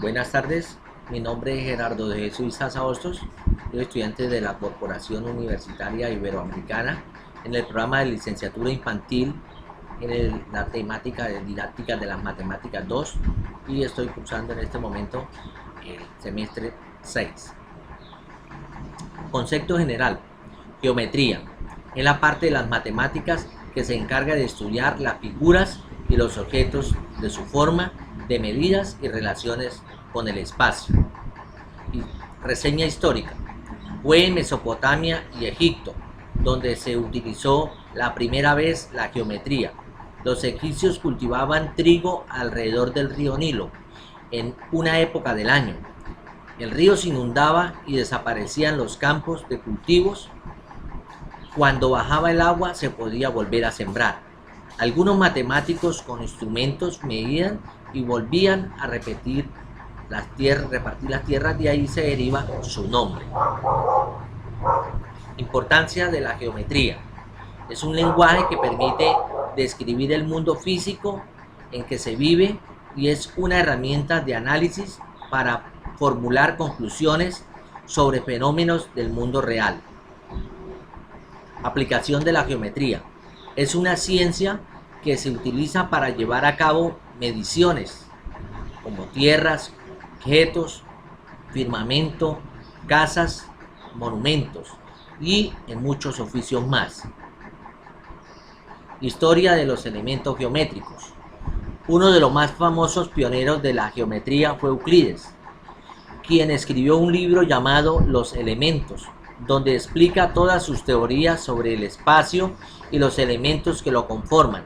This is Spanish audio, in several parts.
Buenas tardes, mi nombre es Gerardo de Jesús Saza Hostos, soy estudiante de la Corporación Universitaria Iberoamericana en el programa de licenciatura infantil en la temática de didáctica de las matemáticas 2 y estoy cursando en este momento el semestre 6. Concepto general: geometría es la parte de las matemáticas que se encarga de estudiar las figuras y los objetos de su forma, de medidas y relaciones con el espacio. Y reseña histórica: fue en Mesopotamia y Egipto donde se utilizó la primera vez la geometría. Los egipcios cultivaban trigo alrededor del río Nilo en una época del año. El río se inundaba y desaparecían los campos de cultivos. Cuando bajaba el agua se podía volver a sembrar. Algunos matemáticos con instrumentos medían y volvían a repartir las tierras, de ahí se deriva su nombre. Importancia de la geometría: es un lenguaje que permite describir el mundo físico en que se vive y es una herramienta de análisis para formular conclusiones sobre fenómenos del mundo real. Aplicación de la geometría: es una ciencia que se utiliza para llevar a cabo mediciones como tierras, objetos, firmamento, casas, monumentos y en muchos oficios más. Historia de los elementos geométricos: uno de los más famosos pioneros de la geometría fue Euclides, quien escribió un libro llamado Los Elementos, donde explica todas sus teorías sobre el espacio y los elementos que lo conforman: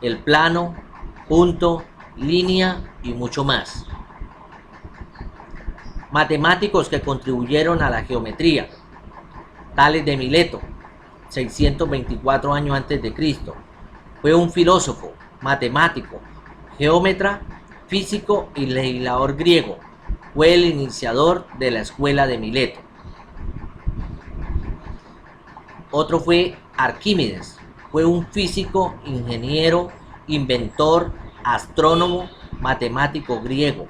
el plano, punto, línea y mucho más. Matemáticos que contribuyeron a la geometría: Tales de Mileto, 624 años antes de Cristo. Fue un filósofo, matemático, geómetra, físico y legislador griego. Fue el iniciador de la escuela de Mileto. Otro fue Arquímedes. Fue un físico, ingeniero, inventor, astrónomo, matemático griego.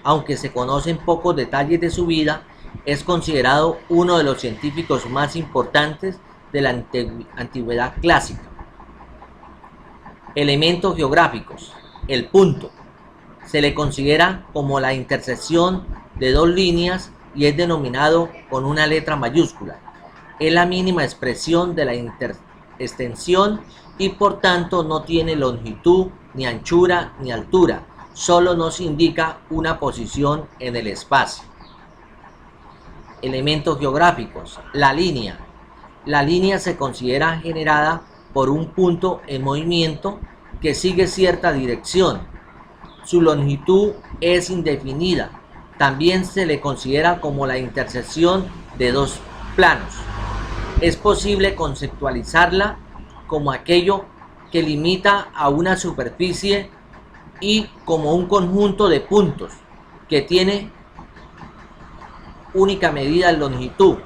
Aunque se conocen pocos detalles de su vida, es considerado uno de los científicos más importantes de la antigüedad clásica. Elementos geográficos: el punto se le considera como la intersección de dos líneas y es denominado con una letra mayúscula. Es la mínima expresión de la extensión y por tanto no tiene longitud, ni anchura, ni altura, solo nos indica una posición en el espacio. Elementos geográficos: la línea. La línea se considera generada por un punto en movimiento que sigue cierta dirección. Su longitud es indefinida. También se le considera como la intersección de dos planos. Es posible conceptualizarla como aquello que limita a una superficie y como un conjunto de puntos que tiene única medida en longitud.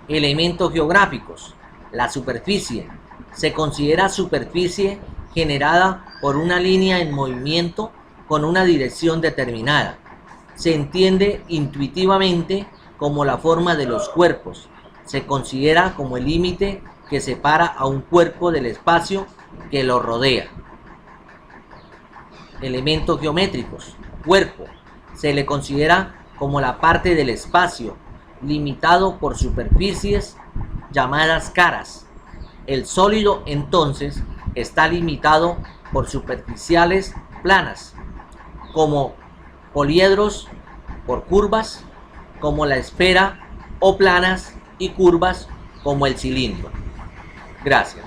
Elementos geográficos: la superficie se considera superficie generada por una línea en movimiento con una dirección determinada. Se entiende intuitivamente como la forma de los cuerpos. Se considera como el límite que separa a un cuerpo del espacio que lo rodea. Elementos geométricos: cuerpo se le considera como la parte del espacio limitado por superficies llamadas caras. El sólido entonces está limitado por superficiales planas, como poliedros por curvas, como la esfera, o planas y curvas como el cilindro. Gracias.